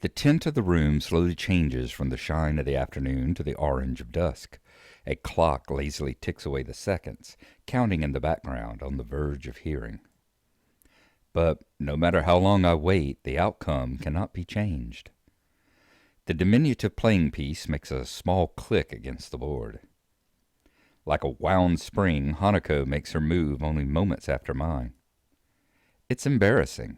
The tint of the room slowly changes from the shine of the afternoon to the orange of dusk. A clock lazily ticks away the seconds, counting in the background on the verge of hearing. But no matter how long I wait, the outcome cannot be changed. The diminutive playing piece makes a small click against the board. Like a wound spring, Hanako makes her move only moments after mine. It's embarrassing.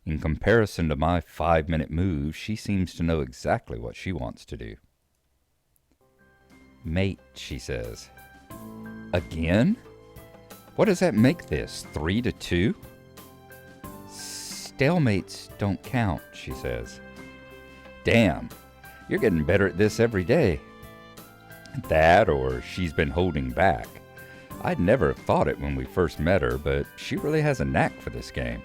In comparison to my 5-minute move, she seems to know exactly what she wants to do. Mate, she says. Again? What does that make this, 3-2? Stalemates don't count, she says. Damn, you're getting better at this every day. That, or she's been holding back. I'd never have thought it when we first met her, but she really has a knack for this game.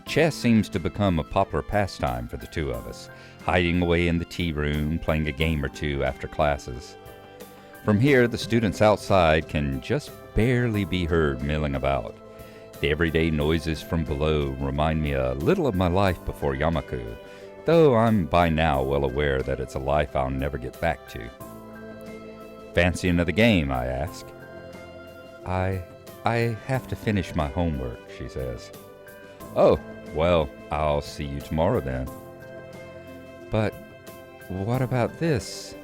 Chess seems to become a popular pastime for the two of us, hiding away in the tea room, playing a game or two after classes. From here, the students outside can just barely be heard milling about. The everyday noises from below remind me a little of my life before Yamaku, though I'm by now well aware that it's a life I'll never get back to. Fancy another game, I ask. I have to finish my homework, she says. Oh, well, I'll see you tomorrow then. But what about this?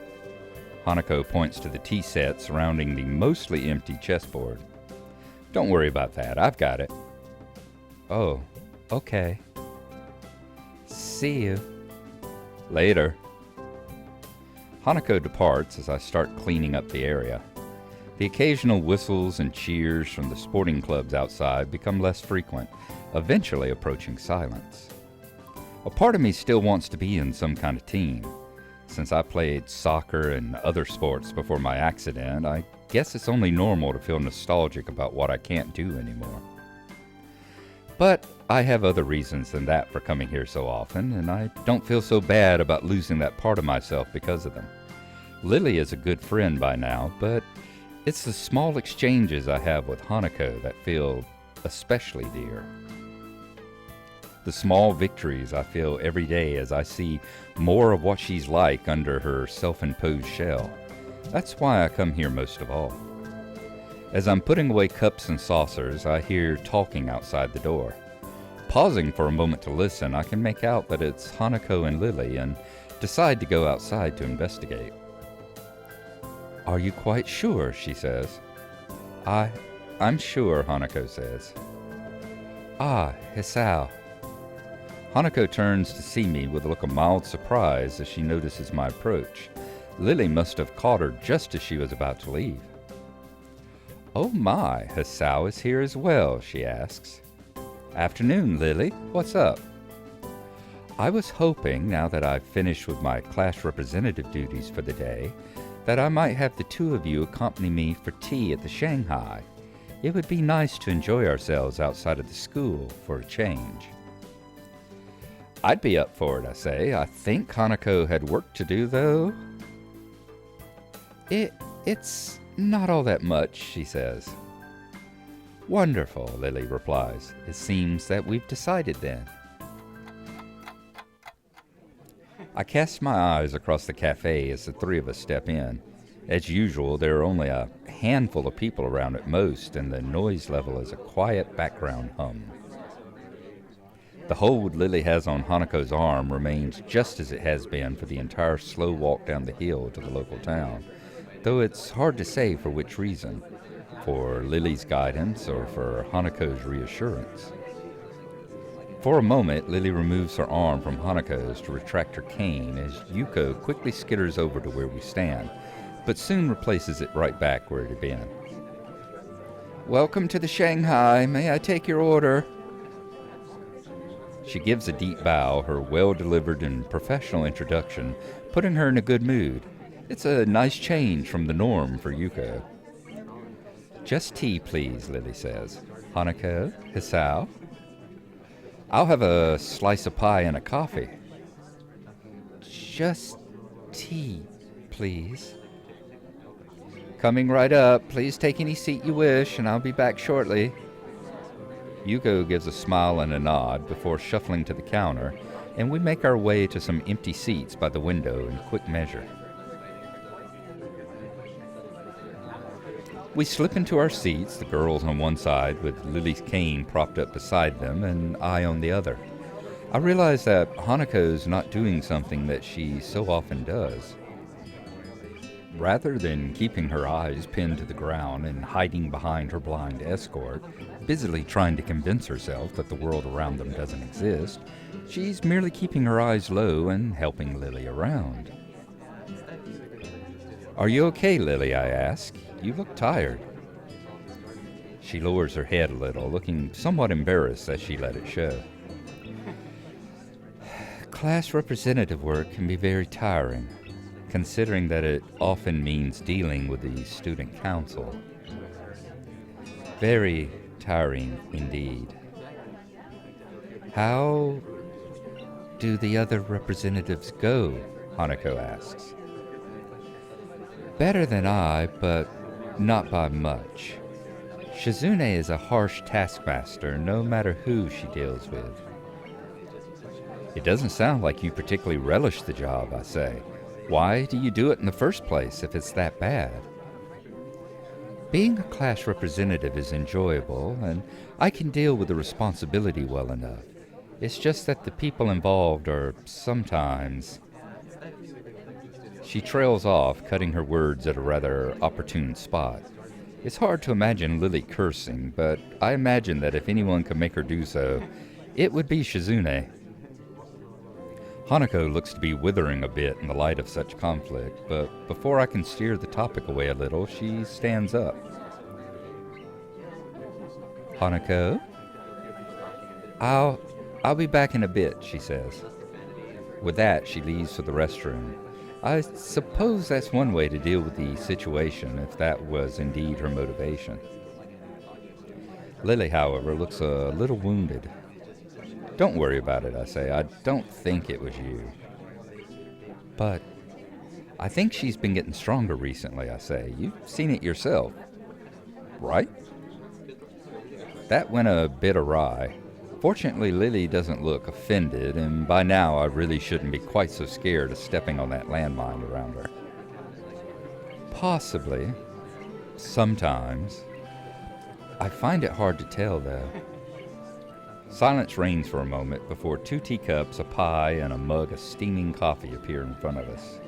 Hanako points to the tea set surrounding the mostly empty chessboard. Don't worry about that, I've got it. Oh, okay. See you. Later. Hanako departs as I start cleaning up the area. The occasional whistles and cheers from the sporting clubs outside become less frequent, eventually approaching silence. A part of me still wants to be in some kind of team. Since I played soccer and other sports before my accident, I guess it's only normal to feel nostalgic about what I can't do anymore. But I have other reasons than that for coming here so often, and I don't feel so bad about losing that part of myself because of them. Lily is a good friend by now, but it's the small exchanges I have with Hanako that feel especially dear. The small victories I feel every day as I see more of what she's like under her self-imposed shell. That's why I come here most of all. As I'm putting away cups and saucers, I hear talking outside the door. Pausing for a moment to listen, I can make out that it's Hanako and Lily and decide to go outside to investigate. Are you quite sure? She says. I'm sure, Hanako says. Ah, Hisao. Hanako turns to see me with a look of mild surprise as she notices my approach. Lily must have caught her just as she was about to leave. Oh my, Hisao is here as well, she asks. Afternoon, Lily. What's up? I was hoping, now that I've finished with my class representative duties for the day, that I might have the two of you accompany me for tea at the Shanghai. It would be nice to enjoy ourselves outside of the school for a change. I'd be up for it, I say. I think Hanako had work to do, though. It's not all that much, she says. Wonderful, Lily replies. It seems that we've decided then. I cast my eyes across the cafe as the three of us step in. As usual, there are only a handful of people around at most, and the noise level is a quiet background hum. The hold Lily has on Hanako's arm remains just as it has been for the entire slow walk down the hill to the local town, though it's hard to say for which reason, for Lily's guidance or for Hanako's reassurance. For a moment, Lily removes her arm from Hanako's to retract her cane as Yuko quickly skitters over to where we stand, but soon replaces it right back where it had been. Welcome to the Shanghai. May I take your order? She gives a deep bow, her well-delivered and professional introduction putting her in a good mood. It's a nice change from the norm for Yuko. Just tea, please, Lily says. Hanako, Hisao? I'll have a slice of pie and a coffee. Just tea, please. Coming right up. Please take any seat you wish, and I'll be back shortly. Yuko gives a smile and a nod before shuffling to the counter, and we make our way to some empty seats by the window in quick measure. We slip into our seats, the girls on one side with Lily's cane propped up beside them and I on the other. I realize that Hanako's not doing something that she so often does. Rather than keeping her eyes pinned to the ground and hiding behind her blind escort, busily trying to convince herself that the world around them doesn't exist, she's merely keeping her eyes low and helping Lily around. Are you okay, Lily? I ask. You look tired. She lowers her head a little, looking somewhat embarrassed as she let it show. Class representative work can be very tiring, considering that it often means dealing with the student council. Very tiring indeed. How do the other representatives go? Hanako asks. Better than I, but not by much. Shizune is a harsh taskmaster, no matter who she deals with. It doesn't sound like you particularly relish the job, I say. Why do you do it in the first place if it's that bad? Being a class representative is enjoyable, and I can deal with the responsibility well enough. It's just that the people involved are sometimes... She trails off, cutting her words at a rather opportune spot. It's hard to imagine Lily cursing, but I imagine that if anyone could make her do so, it would be Shizune. Hanako looks to be withering a bit in the light of such conflict, but before I can steer the topic away a little, she stands up. Hanako? I'll be back in a bit, she says. With that, she leaves for the restroom. I suppose that's one way to deal with the situation, if that was indeed her motivation. Lily, however, looks a little wounded. Don't worry about it, I say. I don't think it was you. But I think she's been getting stronger recently, I say. You've seen it yourself, right? That went a bit awry. Fortunately, Lily doesn't look offended, and by now I really shouldn't be quite so scared of stepping on that landmine around her. Possibly. Sometimes. I find it hard to tell, though. Silence reigns for a moment before 2 teacups, a pie, and a mug of steaming coffee appear in front of us.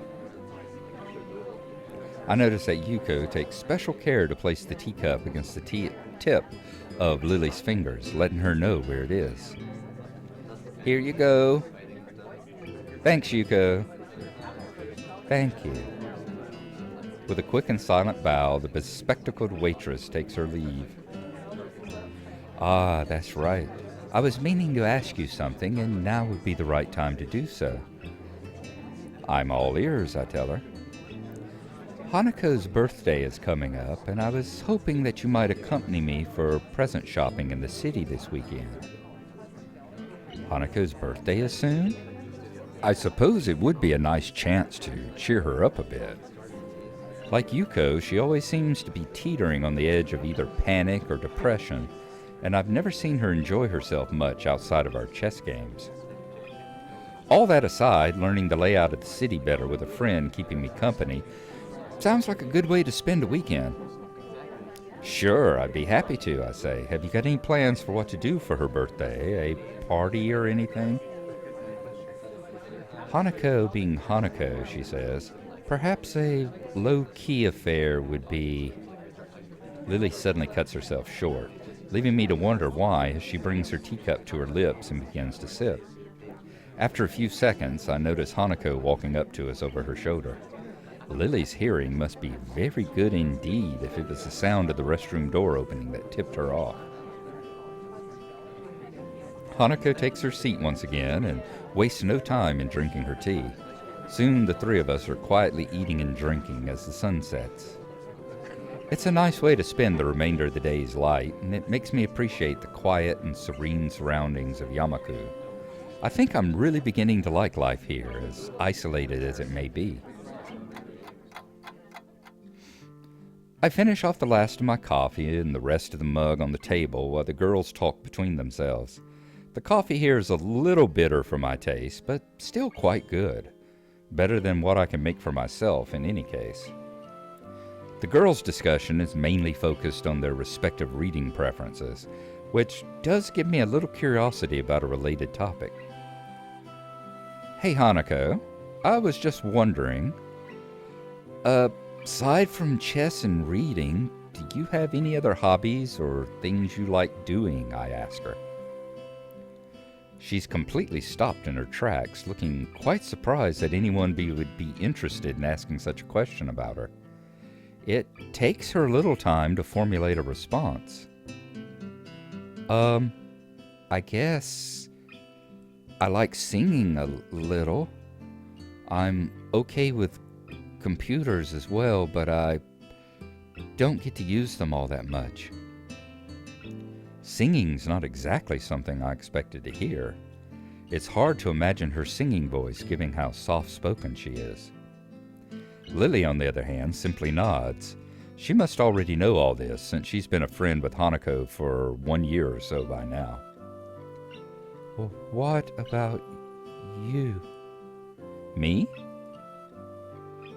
I notice that Yuko takes special care to place the teacup against the tip of Lily's fingers, letting her know where it is. Here you go. Thanks, Yuko. Thank you. With a quick and silent bow, the bespectacled waitress takes her leave. Ah, that's right. I was meaning to ask you something, and now would be the right time to do so. I'm all ears, I tell her. Hanako's birthday is coming up, and I was hoping that you might accompany me for present shopping in the city this weekend. Hanako's birthday is soon? I suppose it would be a nice chance to cheer her up a bit. Like Yuko, she always seems to be teetering on the edge of either panic or depression, and I've never seen her enjoy herself much outside of our chess games. All that aside, learning the layout of the city better with a friend keeping me company sounds like a good way to spend a weekend. Sure, I'd be happy to, I say. Have you got any plans for what to do for her birthday? A party or anything? Hanako being Hanako, she says, perhaps a low-key affair would be... Lily suddenly cuts herself short, leaving me to wonder why as she brings her teacup to her lips and begins to sip. After a few seconds, I notice Hanako walking up to us over her shoulder. Lily's hearing must be very good indeed if it was the sound of the restroom door opening that tipped her off. Hanako takes her seat once again and wastes no time in drinking her tea. Soon the 3 of us are quietly eating and drinking as the sun sets. It's a nice way to spend the remainder of the day's light, and it makes me appreciate the quiet and serene surroundings of Yamaku. I think I'm really beginning to like life here, as isolated as it may be. I finish off the last of my coffee and the rest of the mug on the table while the girls talk between themselves. The coffee here is a little bitter for my taste, but still quite good. Better than what I can make for myself in any case. The girls' discussion is mainly focused on their respective reading preferences, which does give me a little curiosity about a related topic. Hey Hanako, I was just wondering, aside from chess and reading, do you have any other hobbies or things you like doing? I ask her. She's completely stopped in her tracks, looking quite surprised that anyone would be interested in asking such a question about her. It takes her a little time to formulate a response. I guess I like singing a little. I'm okay with computers as well, but I don't get to use them all that much. Singing's not exactly something I expected to hear. It's hard to imagine her singing voice given how soft-spoken she is. Lily, on the other hand, simply nods. She must already know all this since she's been a friend with Hanako for 1 year or so by now. Well, what about you? Me?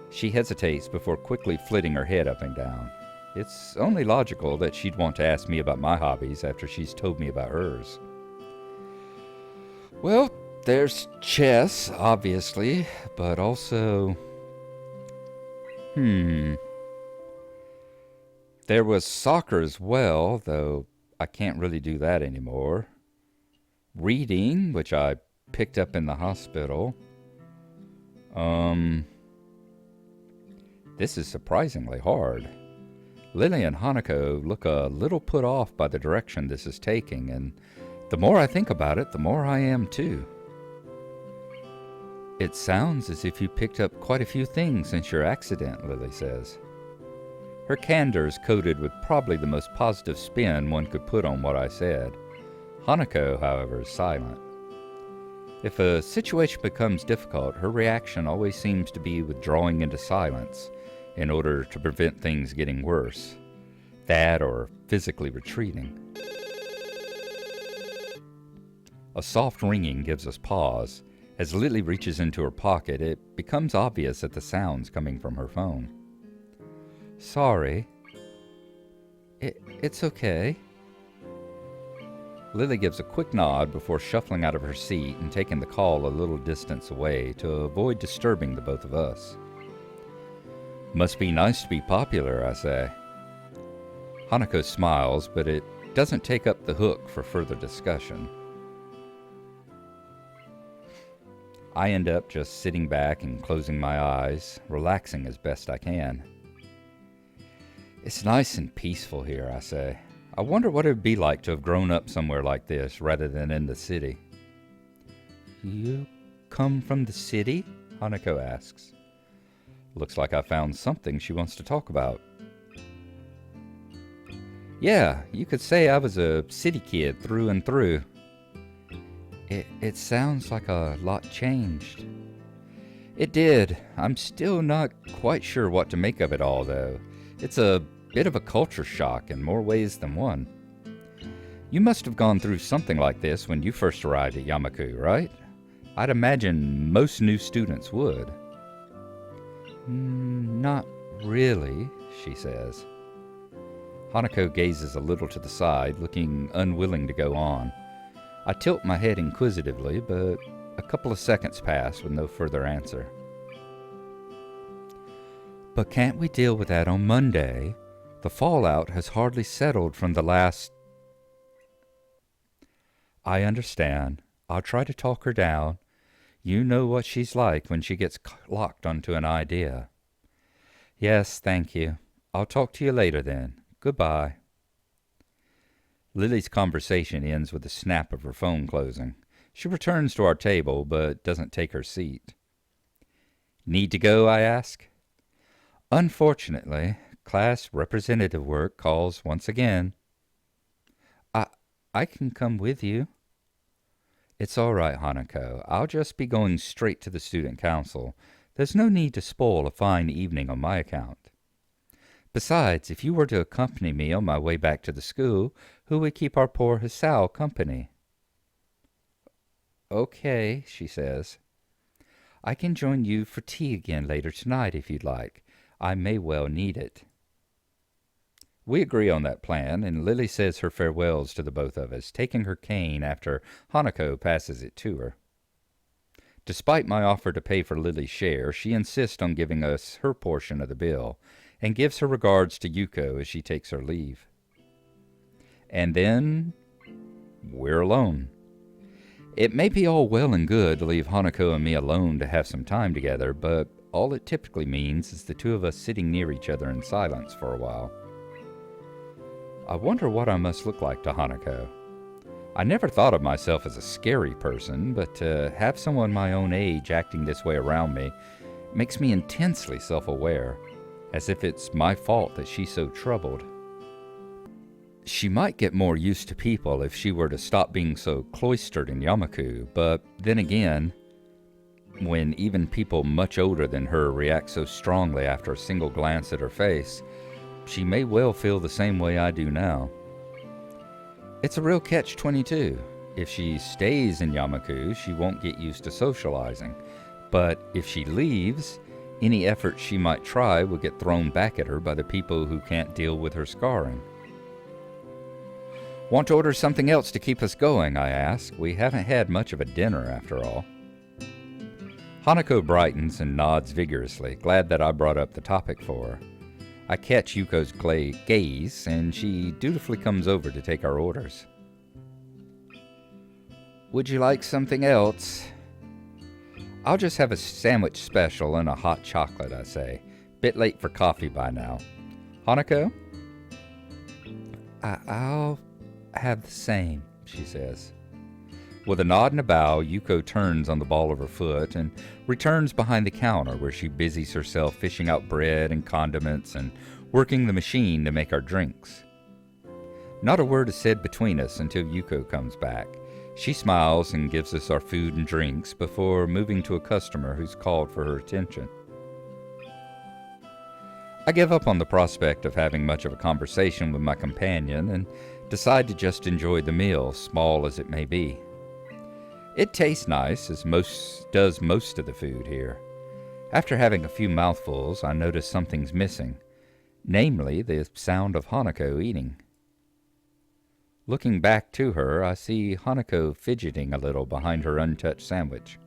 She hesitates before quickly flitting her head up and down. It's only logical that she'd want to ask me about my hobbies after she's told me about hers. Well, there's chess, obviously, but also... There was soccer as well, though I can't really do that anymore. Reading, which I picked up in the hospital. This is surprisingly hard. Lily and Hanako look a little put off by the direction this is taking, and the more I think about it, the more I am too. It sounds as if you picked up quite a few things since your accident, Lily says. Her candor is coated with probably the most positive spin one could put on what I said. Hanako, however, is silent. If a situation becomes difficult, her reaction always seems to be withdrawing into silence in order to prevent things getting worse. That or physically retreating. A soft ringing gives us pause. As Lily reaches into her pocket, it becomes obvious that the sound's coming from her phone. Sorry. It's okay. Lily gives a quick nod before shuffling out of her seat and taking the call a little distance away to avoid disturbing the both of us. Must be nice to be popular, I say. Hanako smiles, but it doesn't take up the hook for further discussion. I end up just sitting back and closing my eyes, relaxing as best I can. It's nice and peaceful here, I say. I wonder what it would be like to have grown up somewhere like this rather than in the city. You come from the city? Hanako asks. Looks like I found something she wants to talk about. Yeah, you could say I was a city kid through and through. It sounds like a lot changed. It did. I'm still not quite sure what to make of it all, though. It's a bit of a culture shock in more ways than one. You must have gone through something like this when you first arrived at Yamaku, right? I'd imagine most new students would. Not really, she says. Hanako gazes a little to the side, looking unwilling to go on. I tilt my head inquisitively, but a couple of seconds pass with no further answer. But can't we deal with that on Monday? The fallout has hardly settled from the last... I understand. I'll try to talk her down. You know what she's like when she gets locked onto an idea. Yes, thank you. I'll talk to you later then. Goodbye. Lily's conversation ends with a snap of her phone closing. She returns to our table, but doesn't take her seat. Need to go, I ask? Unfortunately, class representative work calls once again. I can come with you. It's all right, Hanako. I'll just be going straight to the student council. There's no need to spoil a fine evening on my account. Besides, if you were to accompany me on my way back to the school, who would keep our poor Hisao company?" "Okay," she says. "I can join you for tea again later tonight if you'd like. I may well need it." We agree on that plan, and Lily says her farewells to the both of us, taking her cane after Hanako passes it to her. Despite my offer to pay for Lily's share, she insists on giving us her portion of the bill, and gives her regards to Yuko as she takes her leave. And then we're alone. It may be all well and good to leave Hanako and me alone to have some time together, but all it typically means is the two of us sitting near each other in silence for a while. I wonder what I must look like to Hanako. I never thought of myself as a scary person, but to have someone my own age acting this way around me makes me intensely self-aware, as if it's my fault that she's so troubled. She might get more used to people if she were to stop being so cloistered in Yamaku, but then again, when even people much older than her react so strongly after a single glance at her face, she may well feel the same way I do now. It's a real catch-22. If she stays in Yamaku, she won't get used to socializing, but if she leaves, any effort she might try will get thrown back at her by the people who can't deal with her scarring. "Want to order something else to keep us going?" I ask. We haven't had much of a dinner, after all. Hanako brightens and nods vigorously, glad that I brought up the topic for her. I catch Yuko's gaze, and she dutifully comes over to take our orders. "Would you like something else?" "I'll just have a sandwich special and a hot chocolate," I say. Bit late for coffee by now. "Hanako?" I'll have the same," she says. With a nod and a bow, Yuko turns on the ball of her foot and returns behind the counter where she busies herself fishing out bread and condiments and working the machine to make our drinks. Not a word is said between us until Yuko comes back. She smiles and gives us our food and drinks before moving to a customer who's called for her attention. I give up on the prospect of having much of a conversation with my companion and decide to just enjoy the meal, small as it may be. It tastes nice, as does most of the food here. After having a few mouthfuls, I notice something's missing, namely the sound of Hanako eating. Looking back to her, I see Hanako fidgeting a little behind her untouched sandwich.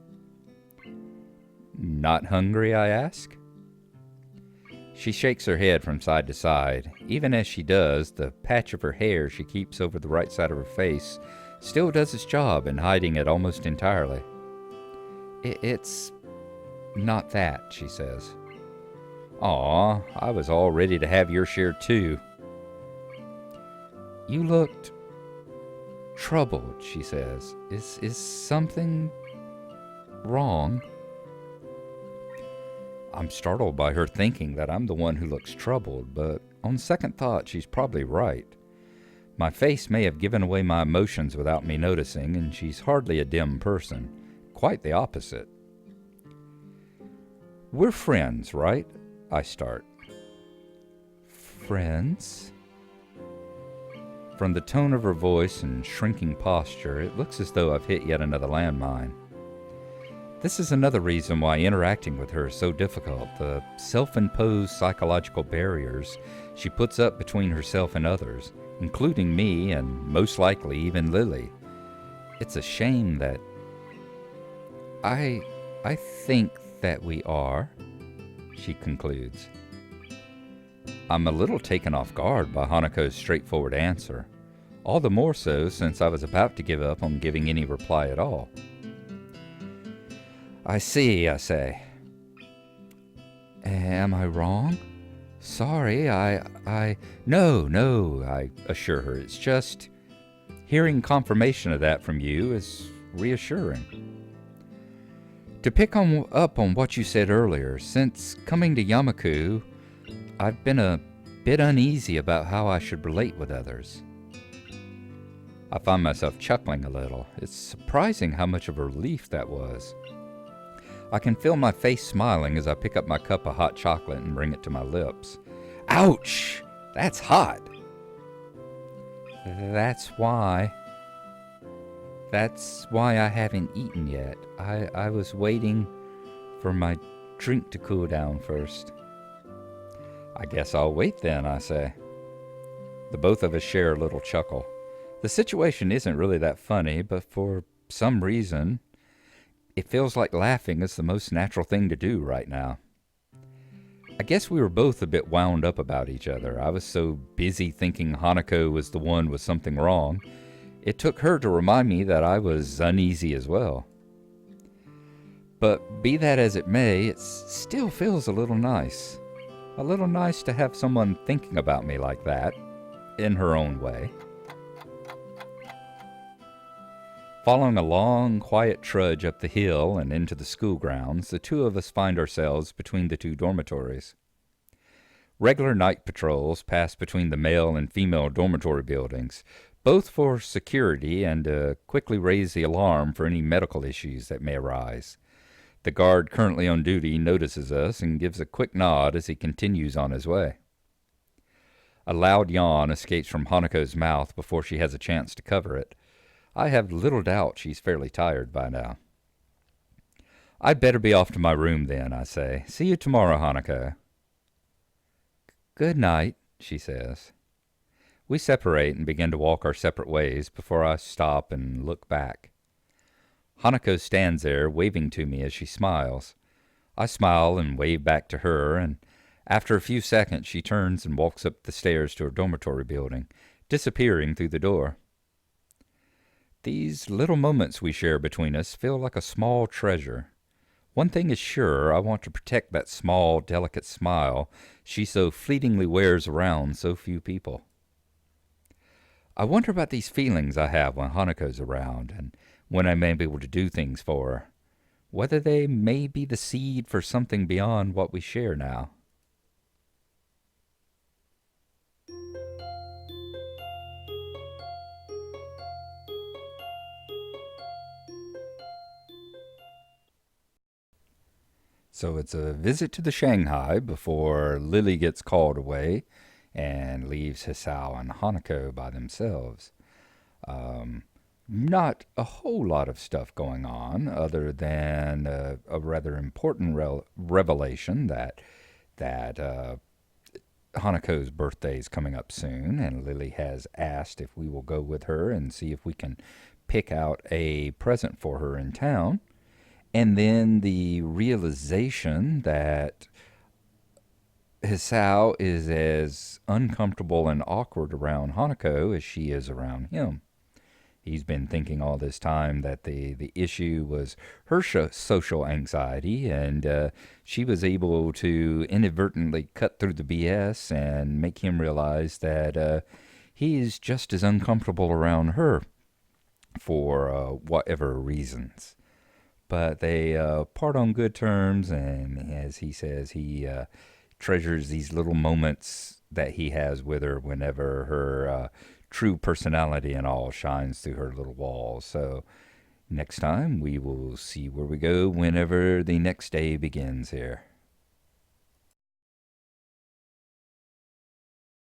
"Not hungry?" I ask. She shakes her head from side to side. Even as she does, the patch of her hair she keeps over the right side of her face still does its job in hiding it almost entirely. It's not that," she says. "Aw, I was all ready to have your share too." "You looked troubled," she says. Is something wrong?" I'm startled by her thinking that I'm the one who looks troubled, but on second thought, she's probably right. My face may have given away my emotions without me noticing, and she's hardly a dim person. Quite the opposite. "We're friends, right?" I start. "Friends?" From the tone of her voice and shrinking posture, it looks as though I've hit yet another landmine. This is another reason why interacting with her is so difficult, the self-imposed psychological barriers she puts up between herself and others, including me and most likely even Lily. It's a shame that... I think that we are, she concludes. I'm a little taken off guard by Hanako's straightforward answer, all the more so since I was about to give up on giving any reply at all. "I see," I say. "Am I wrong? Sorry, No, I assure her. It's just hearing confirmation of that from you is reassuring. To pick up on what you said earlier, since coming to Yamaku, I've been a bit uneasy about how I should relate with others." I find myself chuckling a little. It's surprising how much of a relief that was. I can feel my face smiling as I pick up my cup of hot chocolate and bring it to my lips. Ouch! That's hot. That's why. That's why I haven't eaten yet. I was waiting for my drink to cool down first. I guess I'll wait then, I say. The both of us share a little chuckle. The situation isn't really that funny, but for some reason, it feels like laughing is the most natural thing to do right now. I guess we were both a bit wound up about each other. I was so busy thinking Hanako was the one with something wrong. It took her to remind me that I was uneasy as well. But be that as it may, it still feels a little nice. A little nice to have someone thinking about me like that, in her own way. Following a long, quiet trudge up the hill and into the school grounds, the two of us find ourselves between the two dormitories. Regular night patrols pass between the male and female dormitory buildings, both for security and to quickly raise the alarm for any medical issues that may arise. The guard currently on duty notices us and gives a quick nod as he continues on his way. A loud yawn escapes from Hanako's mouth before she has a chance to cover it. I have little doubt she's fairly tired by now. I'd better be off to my room then, I say. See you tomorrow, Hanako. Good night, she says. We separate and begin to walk our separate ways before I stop and look back. Hanako stands there, waving to me as she smiles. I smile and wave back to her, and after a few seconds she turns and walks up the stairs to her dormitory building, disappearing through the door. These little moments we share between us feel like a small treasure. One thing is sure, I want to protect that small, delicate smile she so fleetingly wears around so few people. I wonder about these feelings I have when Hanako's around, and when I may be able to do things for her. Whether they may be the seed for something beyond what we share now. So it's a visit to the Shanghai before Lily gets called away and leaves Hisao and Hanako by themselves. Not a whole lot of stuff going on other than a rather important revelation that Hanako's birthday is coming up soon, and Lily has asked if we will go with her and see if we can pick out a present for her in town. And then the realization that Hisao is as uncomfortable and awkward around Hanako as she is around him. He's been thinking all this time that the issue was her social anxiety, and she was able to inadvertently cut through the BS and make him realize that he is just as uncomfortable around her for whatever reasons. But they part on good terms, and as he says, he treasures these little moments that he has with her whenever her true personality and all shines through her little walls. So next time we will see where we go whenever the next day begins here.